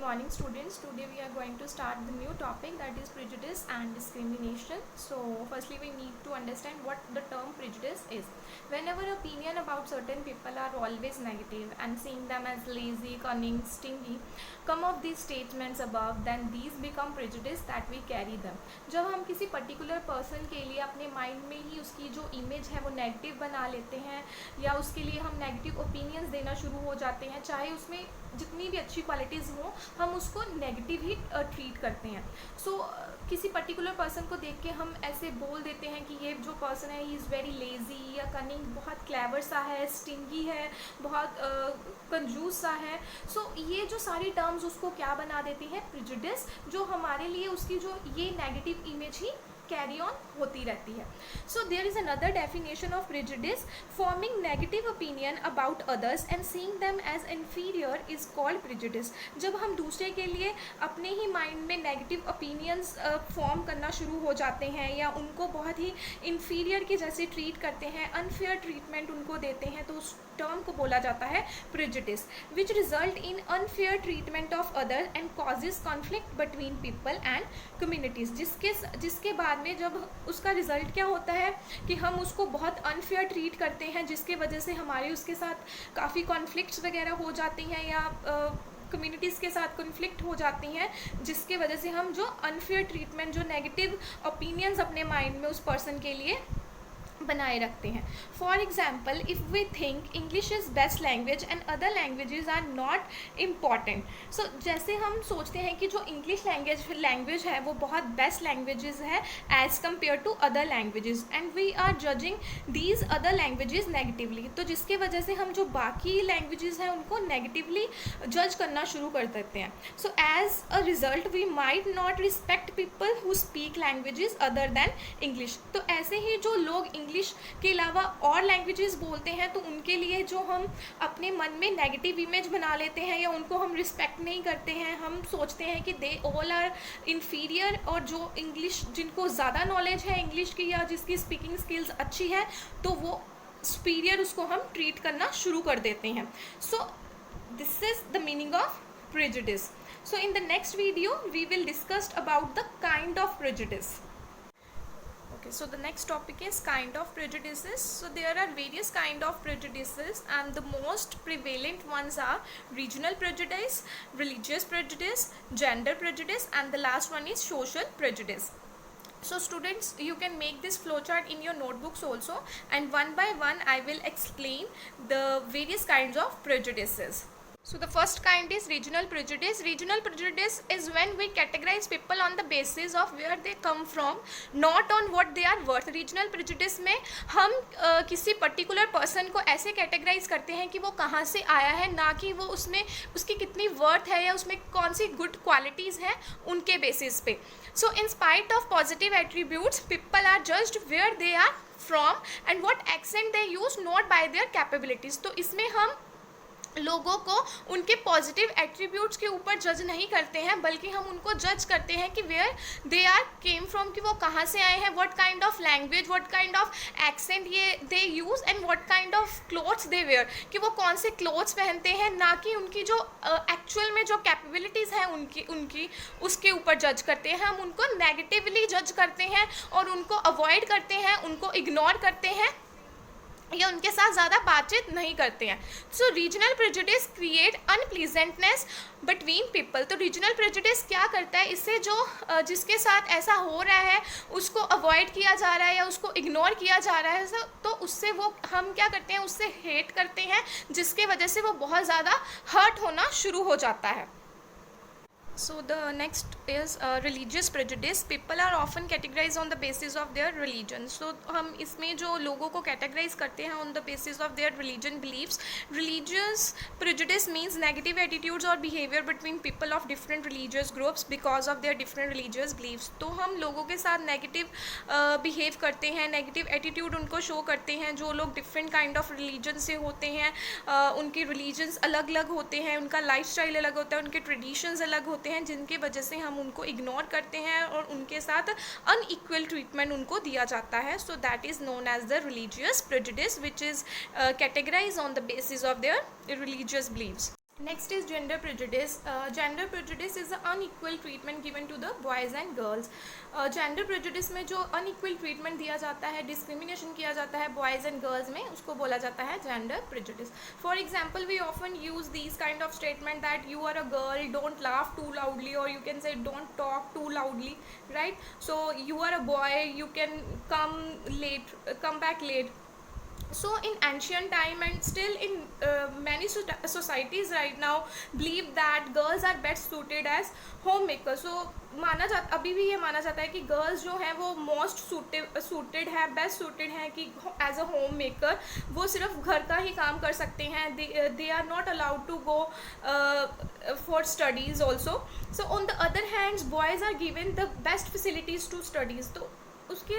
morning students. Today we are going to start the new topic, that is prejudice and discrimination. So firstly we need to understand what the term prejudice is. Whenever opinion about certain people are always negative and seeing them as lazy, cunning, stingy, come of these statements above, then these become prejudice that we carry them. जब हम किसी particular person के लिए अपने mind में ही उसकी जो image है वो नेगेटिव बना लेते हैं या उसके लिए हम नेगेटिव ओपिनियंस देना शुरू हो जाते हैं, चाहे उसमें जितनी भी अच्छी क्वालिटीज़ हों हम उसको नेगेटिव ही ट्रीट करते हैं. सो किसी पर्टिकुलर पर्सन को देख के हम ऐसे बोल देते हैं कि ये जो पर्सन है ही इज़ वेरी लेज़ी या कनिंग, बहुत क्लेवर सा है, स्टिंगी है, बहुत कंजूस सा है. सो ये जो सारी टर्म्स उसको क्या बना देती है, प्रिजुडिस, जो हमारे लिए उसकी जो ये नेगेटिव इमेज ही कैरी ऑन होती रहती है. So there is another definition of prejudice, forming negative opinion about others and seeing them as inferior is called prejudice. जब हम दूसरे के लिए अपने ही माइंड में नेगेटिव ओपिनियंस फॉर्म करना शुरू हो जाते हैं या उनको बहुत ही इन्फीरियर के जैसे ट्रीट करते हैं, अनफेयर ट्रीटमेंट उनको देते हैं, तो उस टर्म को बोला जाता है prejudice, which result in unfair treatment of other and causes conflict between people and communities. जिसके बाद में जब उसका रिजल्ट क्या होता है कि हम उसको बहुत अनफेयर ट्रीट करते हैं, जिसके वजह से हमारे उसके साथ काफ़ी कॉन्फ्लिक्ट्स वगैरह हो जाती हैं या कम्युनिटीज़ के साथ कॉन्फ्लिक्ट हो जाती हैं, जिसके वजह से हम जो अनफेयर ट्रीटमेंट, जो नेगेटिव ओपिनियंस अपने माइंड में उस पर्सन के लिए बनाए रखते हैं. For example, if we think English is best language and other languages are not important. So जैसे हम सोचते हैं कि जो इंग्लिश लैंग्वेज है वो बहुत बेस्ट लैंग्वेजेस है as compare to other languages, and we are judging these other languages negatively. तो जिसके वजह से हम जो बाकी लैंग्वेजेस हैं उनको नेगेटिवली जज करना शुरू कर देते हैं. So as a result we might not respect people who speak languages other than English. तो ऐसे ही जो लोग इंग्लिश के अलावा और लैंग्वेजेस बोलते हैं तो उनके लिए जो हम अपने मन में नेगेटिव इमेज बना लेते हैं या उनको हम रिस्पेक्ट नहीं करते हैं, हम सोचते हैं कि दे ऑल आर इन्फीरियर, और जो इंग्लिश, जिनको ज़्यादा नॉलेज है इंग्लिश की या जिसकी स्पीकिंग स्किल्स अच्छी है, तो वो सुपीरियर उसको हम ट्रीट करना शुरू कर देते हैं. So this is the meaning of prejudice. So in the next video we will discuss about the kind of prejudice. Okay, so the next topic is kind of prejudices. So there are various kind of prejudices and the most prevalent ones are regional prejudice, religious prejudice, gender prejudice, and the last one is social prejudice. So students, you can make this flowchart in your notebooks also, and one by one I will explain the various kinds of prejudices. So the first kind is regional prejudice. Regional prejudice is when we categorize people on the basis of where they come from, not on what they are worth. Regional prejudice में हम किसी particular person को ऐसे categorise करते हैं कि वो कहाँ से आया है, ना कि वो उसमें उसकी कितनी वर्थ है या उसमें कौन सी गुड क्वालिटीज़ हैं उनके बेसिस पे. So in spite of positive attributes, people are judged where they are from and what accent they use, not by their capabilities. तो इसमें हम लोगों को उनके पॉजिटिव एट्रीब्यूट्स के ऊपर जज नहीं करते हैं, बल्कि हम उनको जज करते हैं कि where they are came from, कि वो कहाँ से आए हैं, what kind of language, what kind of accent ये they use, and what kind of clothes they wear, कि वो कौन से क्लोथ्स पहनते हैं, ना कि उनकी जो एक्चुअल में जो कैपेबिलिटीज़ हैं उनकी उसके ऊपर जज करते हैं. हम उनको नेगेटिवली जज करते हैं और उनको अवॉइड करते हैं, उनको इग्नोर करते हैं या उनके साथ ज़्यादा बातचीत नहीं करते हैं. So regional prejudice create unpleasantness between people. तो रीजनल प्रेजुडिस क्या करता है, इससे जो जिसके साथ ऐसा हो रहा है उसको अवॉइड किया जा रहा है या उसको इग्नोर किया जा रहा है, तो उससे वो हम क्या करते हैं, उससे हेट करते हैं, जिसके वजह से वो बहुत ज़्यादा हर्ट होना शुरू हो जाता है. So the next is religious prejudice. People are often categorized on the basis of their religion. So हम इसमें जो लोगों को categorize करते हैं on the basis of their religion beliefs. Religious prejudice means negative attitudes or behavior between people of different religious groups because of their different religious beliefs. तो हम लोगों के साथ negative behave करते हैं, negative attitude उनको show करते हैं. जो लोग different kind of religion से होते हैं, उनके religions अलग अलग होते हैं, उनका lifestyle अलग होता है, उनके traditions अलग होते हैं, जिनके वजह से हम उनको इग्नोर करते हैं और उनके साथ अनइक्वल ट्रीटमेंट उनको दिया जाता है. So that is known as the religious prejudice, which is categorize on the basis of their religious beliefs. Next is gender prejudice. Gender prejudice is the unequal treatment given to the boys and girls. Gender prejudice में जो unequal treatment दिया जाता है, discrimination किया जाता है boys and girls में, उसको बोला जाता है gender prejudice. For example, we often use these kind of statement that you are a girl, don't laugh too loudly, or you can say don't talk too loudly, right? So you are a boy, you can come back late. So in ancient time and still in many societies right now believe that girls are best suited as homemakers. So माना जाता, अभी भी ये माना जाता है कि girls जो हैं वो मोस्ट सूटेड है, बेस्ट सूटेड हैं कि एज अ होम मेकर वो सिर्फ घर का ही काम कर सकते हैं. They are not allowed to go for studies also. So on the other hands boys are given the best facilities to studies. तो उसके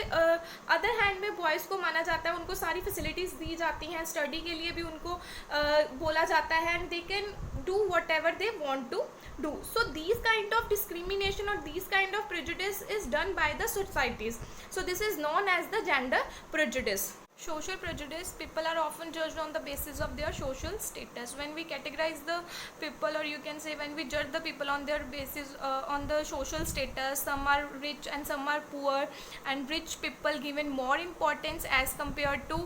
अदर हैंड में बॉयज़ को माना जाता है, उनको सारी फैसिलिटीज़ दी जाती हैं, स्टडी के लिए भी उनको बोला जाता है, and they can do whatever they want to do. So these kind of discrimination और these kind of prejudice is done by the societies. So this is known as the gender prejudice. Social prejudice, people are often judged on the basis of their social status. When we categorize the people, or you can say when we judge the people on their basis on the social status, some are rich and some are poor, and rich people given more importance as compared to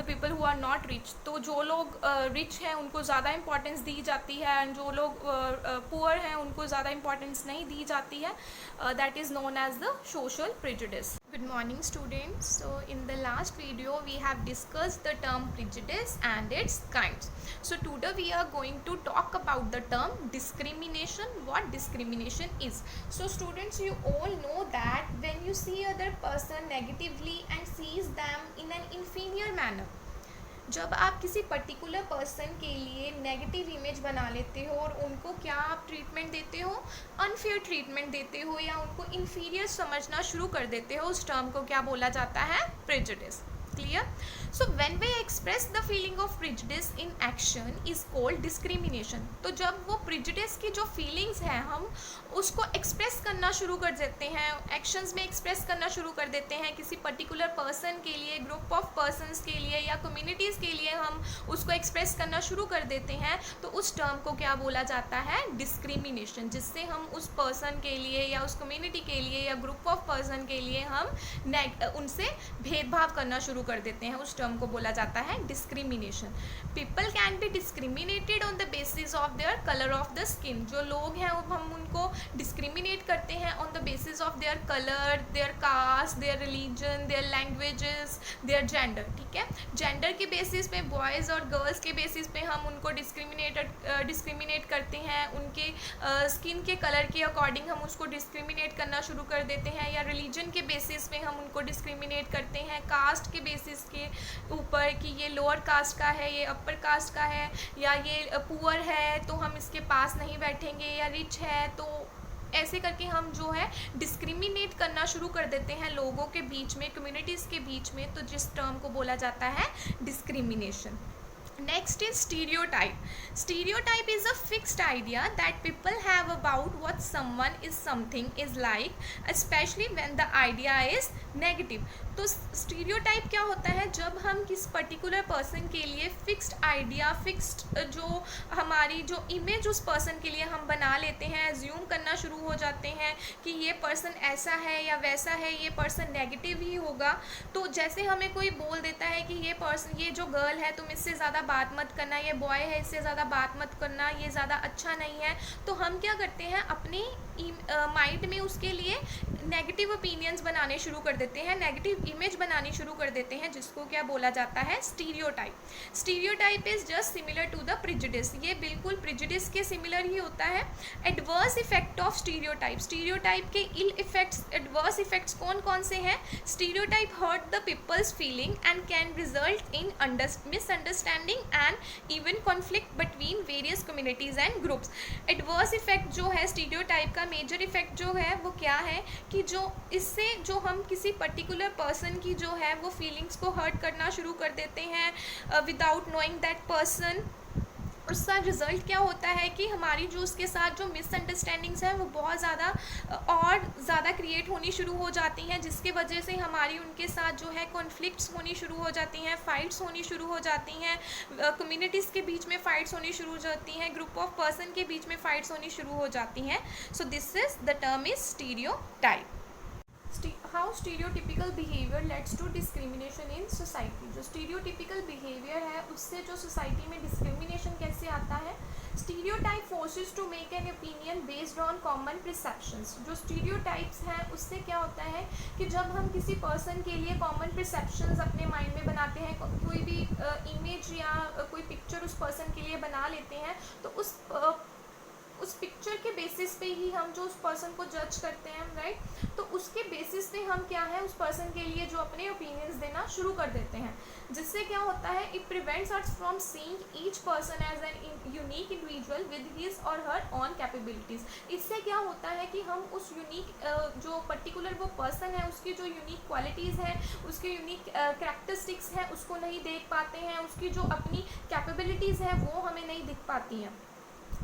the people who are not rich. तो जो लोग rich हैं उनको ज़्यादा importance दी जाती है, and जो लोग poor हैं उनको ज़्यादा importance नहीं दी जाती है. That is known as the social prejudice. Good morning students. So in the last video we have discussed the term prejudice and its kinds. So today we are going to talk about the term discrimination, what discrimination is. So students, you all know that when you see other person negatively and sees them in an inferior manner, जब आप किसी particular person के लिए negative image बना लेते हो और उनको क्या आप ट्रीटमेंट देते हो, अनफेयर ट्रीटमेंट देते हो, या उनको इन्फीरियर समझना शुरू कर देते हो, उस टर्म को क्या बोला जाता है? Prejudice. Clear? So when we express the feeling of prejudice in action is called discrimination. तो जब वो prejudice की जो feelings हैं हम उसको express करना शुरू कर देते हैं, actions में express करना शुरू कर देते हैं किसी particular person के लिए, group of persons के लिए या communities के लिए हम उसको express करना शुरू कर देते हैं, तो उस term को क्या बोला जाता है? discrimination. जिससे हम उस person के लिए या उस community के लिए या group of person के लिए हम उनसे भेदभाव करना शुरू कर देते हैं, उस टर्म को बोला जाता है discrimination. People can be discriminated on the basis of their colour of the skin. जो लोग हैं हम उनको डिस्क्रिमिनेट करते हैं on the basis of their colour, their caste, their religion, their languages, their gender. ठीक है, जेंडर के बेसिस पे बॉयज़ और गर्ल्स के बेसिस पे हम उनको डिस्क्रिमिनेट करते हैं, उनके स्किन के कलर के अकॉर्डिंग हम उसको डिस्क्रिमिनेट करना शुरू कर देते हैं, या रिलीजन के बेसिस पे हम उनको डिस्क्रिमिनेट करते हैं, कास्ट के बेसिस के ऊपर कि ये लोअर कास्ट का है, ये अपर कास्ट का है, या ये पुअर है तो हम इसके पास नहीं बैठेंगे, या रिच है तो ऐसे करके हम जो है डिस्क्रिमिनेट करना शुरू कर देते हैं लोगों के बीच में, कम्युनिटीज़ के बीच में. तो जिस टर्म को बोला जाता है discrimination. Next is stereotype. Stereotype is a fixed idea that people have about what someone is something is like, especially when the idea is negative. तो स्टीरियोटाइप क्या होता है? जब हम किस पर्टिकुलर पर्सन के लिए फिक्स्ड आइडिया, फिक्स्ड जो हमारी जो इमेज उस पर्सन के लिए हम बना लेते हैं, एज्यूम करना शुरू हो जाते हैं कि ये पर्सन ऐसा है या वैसा है, ये पर्सन नेगेटिव ही होगा. तो जैसे हमें कोई बोल देता है कि ये पर्सन, ये जो गर्ल है तुम इससे ज़्यादा बात मत करना, ये बॉय है इससे ज़्यादा बात मत करना, ये ज़्यादा अच्छा नहीं है, तो हम क्या करते हैं अपनी माइंड में उसके लिए नेगेटिव ओपिनियंस बनाने शुरू कर देते हैं, नेगेटिव इमेज बनानी शुरू कर देते हैं, जिसको क्या बोला जाता है? Stereotype. Stereotype is just similar to the prejudice. ये बिल्कुल प्रेजुडिस के सिमिलर ही होता है. Adverse effect of stereotype. Stereotype के इल इफेक्ट्स, एडवर्स इफेक्ट्स कौन कौन से हैं? Stereotype hurt the people's feeling and can result in misunderstanding and even conflict between various communities and groups. Adverse effect जो है स्टीरियोटाइप का, मेजर इफेक्ट जो है वो क्या है कि जो इससे जो हम किसी पर्टिकुलर पर्सन की जो है वो फीलिंग्स को हर्ट करना शुरू कर देते हैं विदाउट नोइंग दैट पर्सन. उसका रिज़ल्ट क्या होता है कि हमारी जो उसके साथ जो मिसअंडरस्टैंडिंग्स हैं वो बहुत ज़्यादा और ज़्यादा क्रिएट होनी शुरू हो जाती हैं, जिसकी वजह से हमारी उनके साथ जो है कॉन्फ्लिक्ट्स होनी शुरू हो जाती हैं, फ़ाइट्स होनी शुरू हो जाती हैं, कम्युनिटीज़ के बीच में फ़ाइट्स होनी शुरू हो जाती हैं, ग्रुप ऑफ पर्सन के बीच में फ़ाइट्स होनी शुरू हो जाती हैं. So this is the term is stereotype. How stereotypical behaviour lets to discrimination in society. जो स्टीरियोटिपिकल बिहेवियर है उससे जो सोसाइटी में डिस्क्रिमिनेशन कैसे आता है. Stereotype forces to make an opinion based on common perceptions. जो स्टीरियोटाइप्स हैं उससे क्या होता है कि जब हम किसी पर्सन के लिए कॉमन परसेप्शंस अपने माइंड में बनाते हैं, कोई भी इमेज या कोई पिक्चर उस पर्सन के लिए बना लेते हैं, तो उस पिक्चर के बेसिस पे ही हम जो उस पर्सन को जज करते हैं, राइट. तो उसके बेसिस पे हम क्या है उस पर्सन के लिए जो अपने ओपिनियंस देना शुरू कर देते हैं, जिससे क्या होता है it prevents us from seeing each person as an unique individual with his or her on capabilities. इससे क्या होता है कि हम उस यूनिक जो पर्टिकुलर वो पर्सन है उसकी जो यूनिक क्वालिटीज़ हैं, उसके यूनिक करैक्टरिस्टिक्स हैं उसको नहीं देख पाते हैं, उसकी जो अपनी कैपेबिलिटीज़ हैं वो हमें नहीं दिख पाती हैं.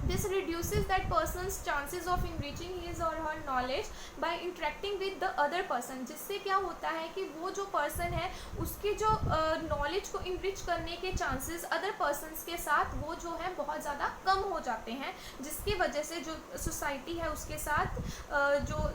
This reduces that person's chances of enriching his or her knowledge by interacting with the other person. जिससे क्या होता है कि वो जो पर्सन है उसकी जो नॉलेज को इनरिच करने के चांसेस अदर पर्सनस के साथ वो जो है बहुत ज़्यादा कम हो जाते हैं, जिसकी वजह से जो सोसाइटी है उसके साथ जो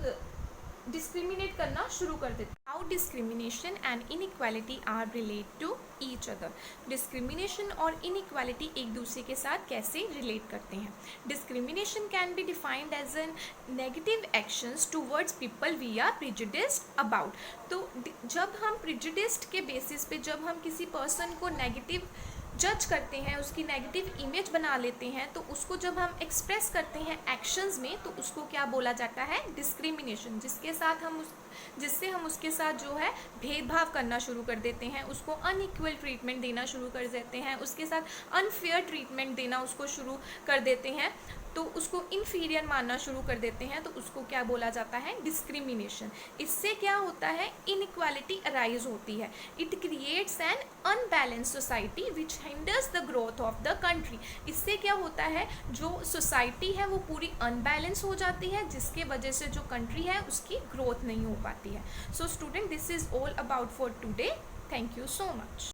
डिस्क्रिमिनेट करना शुरू कर देते हैं. How discrimination and inequality are relate to each other. Discrimination और इनइक्वालिटी एक दूसरे के साथ कैसे रिलेट करते हैं. Discrimination can be defined as an negative actions towards people we are prejudiced about. तो जब हम प्रिजुडिस्ड के बेसिस पे जब हम किसी पर्सन को नेगेटिव जज करते हैं, उसकी नेगेटिव इमेज बना लेते हैं, तो उसको जब हम एक्सप्रेस करते हैं एक्शंस में तो उसको क्या बोला जाता है डिस्क्रिमिनेशन. जिससे हम उसके साथ जो है भेदभाव करना शुरू कर देते हैं, उसको अनइक्वल ट्रीटमेंट देना शुरू कर देते हैं, उसके साथ अनफेयर ट्रीटमेंट देना उसको शुरू कर देते हैं, तो उसको इन्फीरियर मानना शुरू कर देते हैं, तो उसको क्या बोला जाता है डिस्क्रिमिनेशन. इससे क्या होता है इनइक्वालिटी अराइज होती है. It creates an unbalance society which hinders the growth of the country. इससे क्या होता है जो सोसाइटी है वो पूरी अनबैलेंस हो जाती है, जिसके वजह से जो कंट्री है उसकी ग्रोथ नहीं हो पाती है. So student, this is all about for today. Thank you so much.